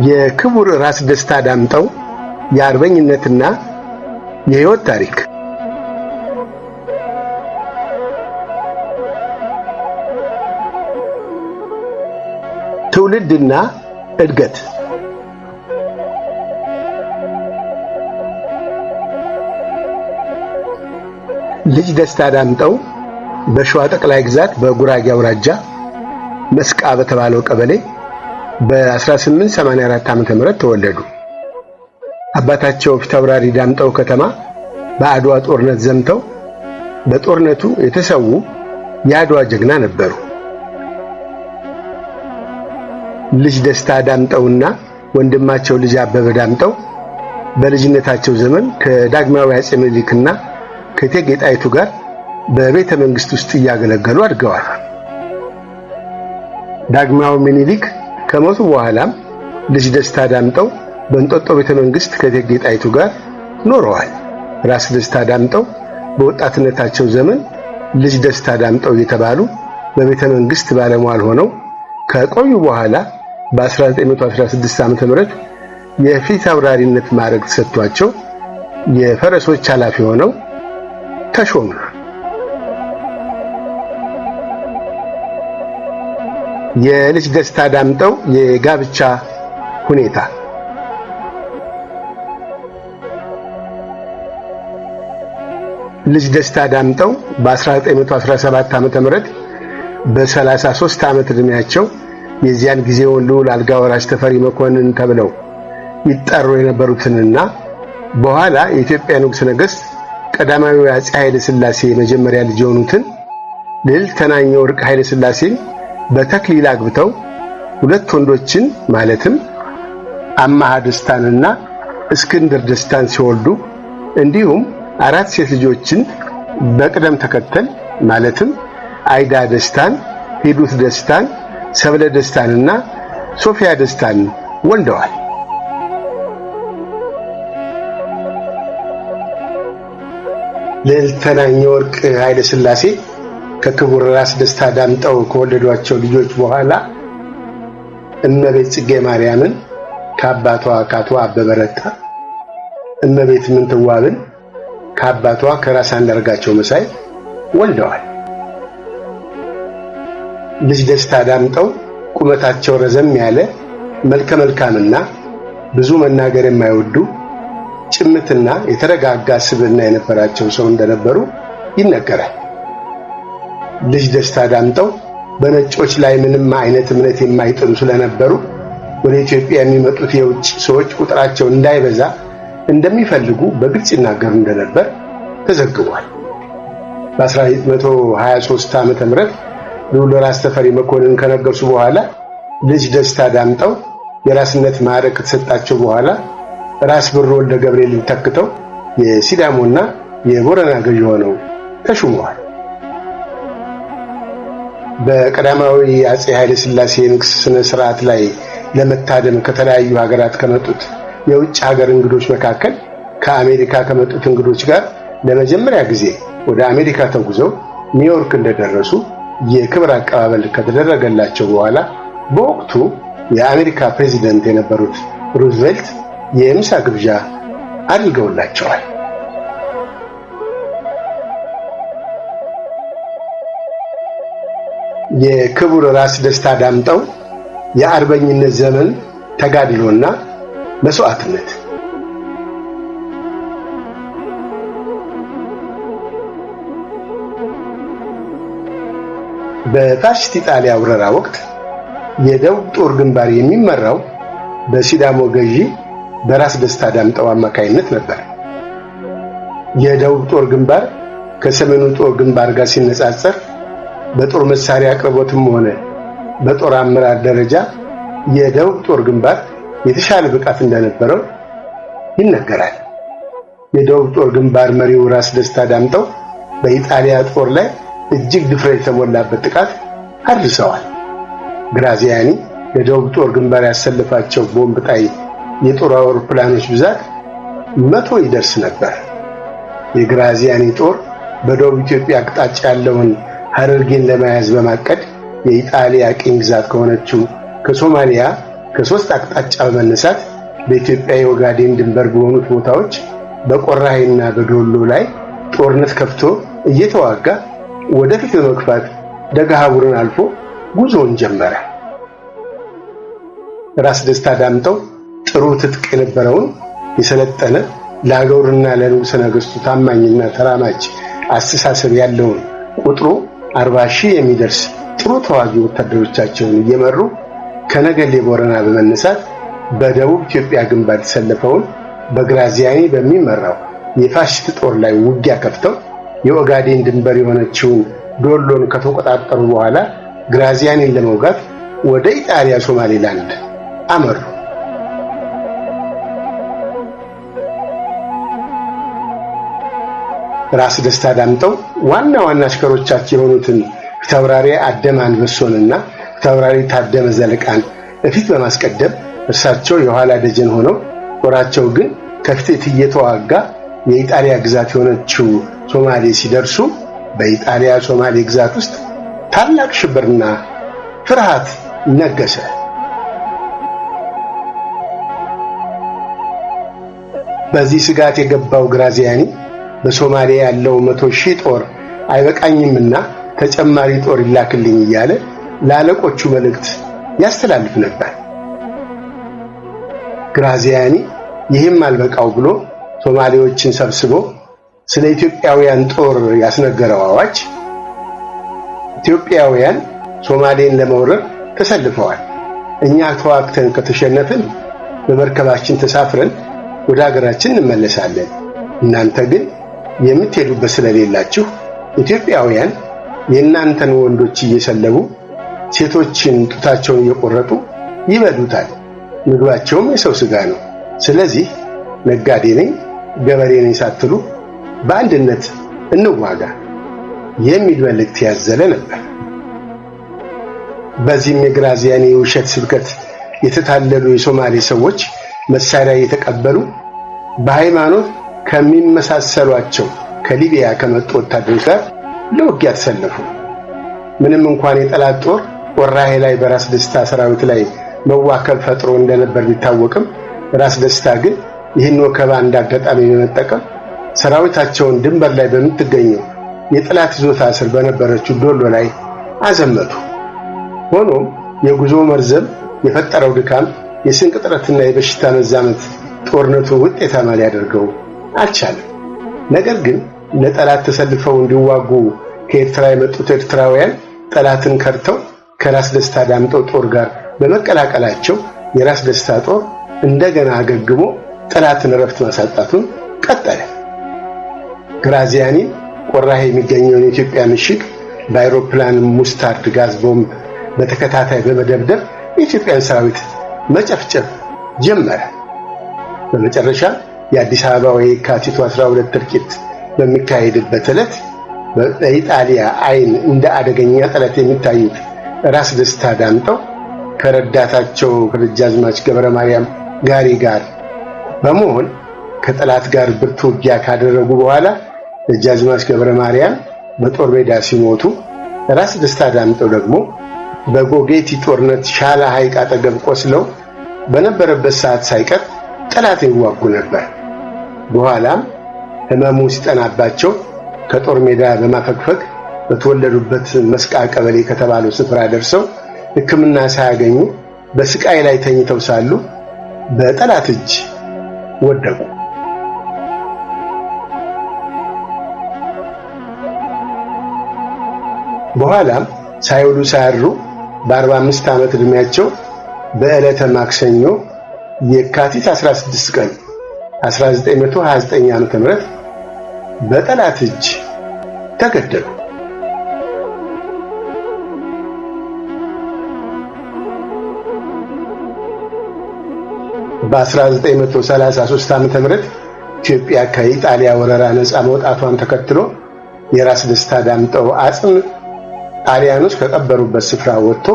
የክቡር ራስ ደስታ ዳምጠው የአርበኝነትና የሕይወት ታሪክ ትውልድና እድገት ልጅ ደስታ ዳምጠው በሸዋ ጠቅላይ ግዛት በጉራጌ አውራጃ መስቃ በተባለው ቀበሌ በ1884 ዓ.ም ተወለዱ። አባታቸው ፊታውራሪ ዳምጠው ከተማ በአድዋ ጦርነት ዘምተው በጦርነቱ የተሰዉ የአድዋ ጀግና ነበሩ። ልጅ ደስታ ዳምጠውና ወንድማቸው ልጅ አበበ ዳምጠው በልጅነታቸው ዘመን ከዳግማዊ አፄ ምኒልክና ከእቴጌ ጣይቱ ጋር በቤተ መንግስት ውስጥ እያገለገሉ አድገዋል። ዳግማዊ ምኒልክ ከሞቱ በኋላም ልጅ ደስታ ዳምጠው በእንጦጦ ቤተ መንግስት ከእቴጌ ጣይቱ ጋር ኖረዋል። ራስ ደስታ ዳምጠው በወጣትነታቸው ዘመን ልጅ ደስታ ዳምጠው የተባሉ በቤተ መንግስት ባለሟል ሆነው ከቆዩ በኋላ በ1916 ዓ.ም የፊት አውራሪነት ማዕረግ ተሰጥቷቸው የፈረሶች ኃላፊ ሆነው ተሾሙ። የልጅ ደስታ ዳምጠው የጋብቻ ሁኔታ ልጅ ደስታ ዳምጠው በ1917 ዓ.ም በ33 ዓመት ዕድሜያቸው የዚያን ጊዜውን ልዑል አልጋ ወራሽ ተፈሪ መኮንን ተብለው ይጠሩ የነበሩትንና በኋላ የኢትዮጵያ ንጉሠ ነገሥት ቀዳማዊ አፄ ኃይለ ሥላሴ የመጀመሪያ ልጅ የሆኑትን ልዕልት ተናኘ ወርቅ ኃይለ ሥላሴን በተክሊል አግብተው ሁለት ወንዶችን ማለትም አማሃ ደስታንና እስክንድር ደስታን ሲወልዱ እንዲሁም አራት ሴት ልጆችን በቅደም ተከተል ማለትም አይዳ ደስታን፣ ሂዱት ደስታን፣ ሰብለ ደስታንና ሶፊያ ደስታን ወልደዋል። ልዕልት ተናኘ ወርቅ ኃይለ ሥላሴ ከክቡር ራስ ደስታ ዳምጠው ከወለዷቸው ልጆች በኋላ እመቤት ጽጌ ማርያምን ከአባቷ ከአቶ አበበ ረታ፣ እመቤት ምንትዋብን ከአባቷ ከራስ አንዳርጋቸው መሳይ ወልደዋል። ልጅ ደስታ ዳምጠው ቁመታቸው ረዘም ያለ መልከ መልካምና ብዙ መናገር የማይወዱ ጭምትና የተረጋጋ ስብዕና የነበራቸው ሰው እንደነበሩ ይነገራል። ልጅ ደስታ ዳምጠው በነጮች ላይ ምንም አይነት እምነት የማይጥሉ ስለነበሩ ወደ ኢትዮጵያ የሚመጡት የውጭ ሰዎች ቁጥራቸው እንዳይበዛ እንደሚፈልጉ በግልጽ ይናገሩ እንደነበር ተዘግቧል። በ1923 ዓ.ም ልዑል ራስ ተፈሪ መኮንን ከነገሱ በኋላ ልጅ ደስታ ዳምጠው የራስነት ማዕረግ ከተሰጣቸው በኋላ ራስ ብሩ ወልደ ገብርኤልን ተክተው የሲዳሞና የቦረና ገዥ ሆነው ተሹመዋል። በቀዳማዊ አፄ ኃይለ ሥላሴ ንግስ ስነ ስርዓት ላይ ለመታደም ከተለያዩ ሀገራት ከመጡት የውጭ ሀገር እንግዶች መካከል ከአሜሪካ ከመጡት እንግዶች ጋር ለመጀመሪያ ጊዜ ወደ አሜሪካ ተጉዘው ኒውዮርክ እንደደረሱ የክብር አቀባበል ከተደረገላቸው በኋላ በወቅቱ የአሜሪካ ፕሬዝዳንት የነበሩት ሩዝቬልት የምሳ ግብዣ አድርገውላቸዋል። የክቡር ራስ ደስታ ዳምጠው የአርበኝነት ዘመን ተጋድሎና መስዋዕትነት በፋሽስት ኢጣሊያ ወረራ ወቅት የደቡብ ጦር ግንባር የሚመራው በሲዳሞ ገዢ በራስ ደስታ ዳምጠው አማካይነት ነበር። የደቡብ ጦር ግንባር ከሰሜኑ ጦር ግንባር ጋር ሲነጻጸር በጦር መሳሪያ አቅርቦትም ሆነ በጦር አመራር ደረጃ የደቡብ ጦር ግንባር የተሻለ ብቃት እንደነበረው ይነገራል። የደቡብ ጦር ግንባር መሪው ራስ ደስታ ዳምጠው በኢጣሊያ ጦር ላይ እጅግ ድፍረት የተሞላበት ጥቃት አድርሰዋል። ግራዚያኒ የደቡብ ጦር ግንባር ያሰለፋቸው ቦምብ ጣይ የጦር አውሮፕላኖች ብዛት 100 ይደርስ ነበር። የግራዚያኒ ጦር በደቡብ ኢትዮጵያ አቅጣጫ ያለውን ሐረርጌን ለመያዝ በማቀድ የኢጣሊያ ቅኝ ግዛት ከሆነችው ከሶማሊያ ከሶስት አቅጣጫ በመነሳት በኢትዮጵያ የኦጋዴን ድንበር በሆኑት ቦታዎች በቆራይና በዶሎ ላይ ጦርነት ከፍቶ እየተዋጋ ወደፊት በመግፋት ደጋሃቡርን አልፎ ጉዞውን ጀመረ። ራስ ደስታ ዳምጠው ጥሩ ትጥቅ የነበረውን የሰለጠነ ለአገሩና ለንጉሠ ነገሥቱ ታማኝና ተራማጅ አስተሳሰብ ያለውን ቁጥሩ 40,000 የሚደርስ ጥሩ ተዋጊ ወታደሮቻቸውን እየመሩ ከነገሌ ቦረና በመነሳት በደቡብ ኢትዮጵያ ግንባር የተሰለፈውን በግራዚያኒ በሚመራው የፋሽስት ጦር ላይ ውጊያ ከፍተው የኦጋዴን ድንበር የሆነችውን ዶሎን ከተቆጣጠሩ በኋላ ግራዚያኒን ለመውጋት ወደ ኢጣሊያ ሶማሌላንድ አመሩ። ራስ ደስታ ዳምጠው ዋና አሽከሮቻቸው የሆኑትን ፊታውራሪ አደም አንበሶንና ፊታውራሪ ታደመ ዘለቃን በፊት በማስቀደም እርሳቸው የኋላ ደጀን ሆነው ጦራቸው ግን ከፊት እየተዋጋ የኢጣሊያ ግዛት የሆነችው ሶማሌ ሲደርሱ በኢጣሊያ ሶማሌ ግዛት ውስጥ ታላቅ ሽብርና ፍርሃት ነገሰ። በዚህ ስጋት የገባው ግራዚያኒ በሶማሊያ ያለው 100,000 ጦር አይበቃኝምና ተጨማሪ ጦር ይላክልኝ እያለ ለአለቆቹ መልእክት ያስተላልፍ ነበር። ግራዚያኒ ይህም አልበቃው ብሎ ሶማሌዎችን ሰብስቦ ስለ ኢትዮጵያውያን ጦር ያስነገረው አዋጅ ኢትዮጵያውያን ሶማሌን ለመውረር ተሰልፈዋል፣ እኛ ተዋግተን ከተሸነፍን በመርከባችን ተሳፍረን ወደ ሀገራችን እንመለሳለን፣ እናንተ ግን የምትሄዱበት ስለሌላችሁ ኢትዮጵያውያን የእናንተን ወንዶች እየሰለቡ ሴቶችን ጡታቸውን እየቆረጡ ይበሉታል፣ ምግባቸውም የሰው ሥጋ ነው። ስለዚህ ነጋዴ ነኝ ገበሬ ነኝ ሳትሉ በአንድነት እንዋጋ የሚል መልእክት ያዘለ ነበር። በዚህም የግራዚያኒ የውሸት ስብከት የተታለሉ የሶማሌ ሰዎች መሳሪያ የተቀበሉ በሃይማኖት ከሚመሳሰሏቸው ከሊቢያ ከመጡ ወታደሮች ጋር ለውጊያ ተሰለፉ። ምንም እንኳን የጠላት ጦር ቆራሄ ላይ በራስ ደስታ ሰራዊት ላይ መዋከብ ፈጥሮ እንደነበር ቢታወቅም ራስ ደስታ ግን ይህን ወከባ እንዳጋጣሚ በመጠቀም ሰራዊታቸውን ድንበር ላይ በምትገኘው የጠላት ይዞታ ስር በነበረችው ዶሎ ላይ አዘመቱ። ሆኖም የጉዞ መርዘም የፈጠረው ድካም፣ የስንቅ እጥረትና የበሽታ መዛመት ጦርነቱ ውጤታማ ሊያደርገው አልቻለም። ነገር ግን ለጠላት ተሰልፈው እንዲዋጉ ከኤርትራ የመጡት ኤርትራውያን ጠላትን ከርተው ከራስ ደስታ ዳምጠው ጦር ጋር በመቀላቀላቸው የራስ ደስታ ጦር እንደገና አገግሞ ጠላትን ረፍት ማሳጣቱን ቀጠለ። ግራዚያኒ ቆራሄ የሚገኘውን የኢትዮጵያ ምሽግ በአይሮፕላን ሙስታርድ ጋዝ ቦምብ በተከታታይ በመደብደብ የኢትዮጵያን ሰራዊት መጨፍጨፍ ጀመረ። በመጨረሻ የአዲስ አበባ የካቲት 12 እልቂት በሚካሄድበት ዕለት በኢጣሊያ አይን እንደ አደገኛ ጠላት የሚታዩት ራስ ደስታ ዳምጠው ከረዳታቸው ከደጃዝማች ገብረ ማርያም ጋሪ ጋር በመሆን ከጠላት ጋር ብርቱ ውጊያ ካደረጉ በኋላ ደጃዝማች ገብረ ማርያም በጦር ሜዳ ሲሞቱ ራስ ደስታ ዳምጠው ደግሞ በጎጌቲ ጦርነት ሻላ ሐይቅ አጠገብ ቆስለው በነበረበት ሰዓት ሳይቀር ጠላት ይዋጉ ነበር። በኋላም ህመሙ ሲጠናባቸው ከጦር ሜዳ በማፈግፈግ በተወለዱበት መስቃ ቀበሌ ከተባለው ስፍራ ደርሰው ሕክምና ሳያገኙ በስቃይ ላይ ተኝተው ሳሉ በጠላት እጅ ወደቁ። በኋላም ሳይውሉ ሳያድሩ በ45 ዓመት ዕድሜያቸው በዕለተ ማክሰኞ የካቲት 16 ቀን 1929 ዓ.ም በጠላት እጅ ተገደሉ። በ1933 ዓ.ም ኢትዮጵያ ከኢጣሊያ ወረራ ነፃ መውጣቷን ተከትሎ የራስ ደስታ ዳምጠው አጽም ጣሊያኖች ከቀበሩበት ስፍራ ወጥቶ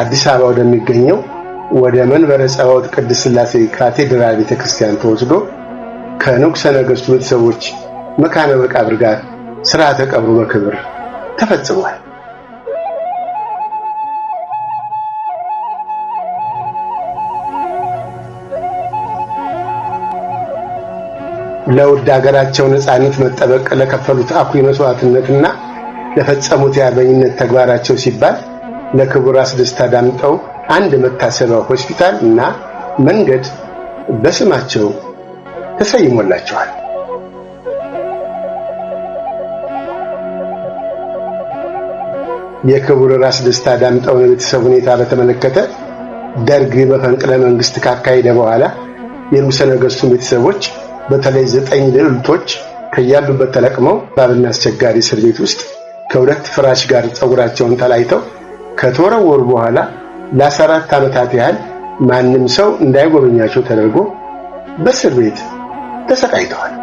አዲስ አበባ ወደሚገኘው ወደ መንበረ ጸባዖት ቅድስት ሥላሴ ካቴድራል ቤተክርስቲያን ተወስዶ ከንጉሠ ነገሥቱ ቤተሰቦች መካነ መቃብር ጋር ሥርዓተ ቀብሩ በክብር ተፈጽሟል። ለውድ ሀገራቸው ነጻነት መጠበቅ ለከፈሉት አኩሪ መስዋዕትነትና ለፈጸሙት የአርበኝነት ተግባራቸው ሲባል ለክቡር ራስ ደስታ ዳምጠው አንድ መታሰቢያ ሆስፒታል እና መንገድ በስማቸው ተሰይሞላቸዋል። የክቡር ራስ ደስታ ዳምጠውን የቤተሰብ ሁኔታ በተመለከተ ደርግ መፈንቅለ መንግስት ካካሄደ በኋላ የንጉሠ ነገሥቱ ቤተሰቦች በተለይ 9 ልዕልቶች ከያሉበት ተለቅመው ባብና አስቸጋሪ እስር ቤት ውስጥ ከሁለት ፍራሽ ጋር ጸጉራቸውን ተላይተው ከተወረወሩ በኋላ ለ14 ዓመታት ያህል ማንም ሰው እንዳይጎበኛቸው ተደርጎ በእስር ቤት ተሰቃይተዋል።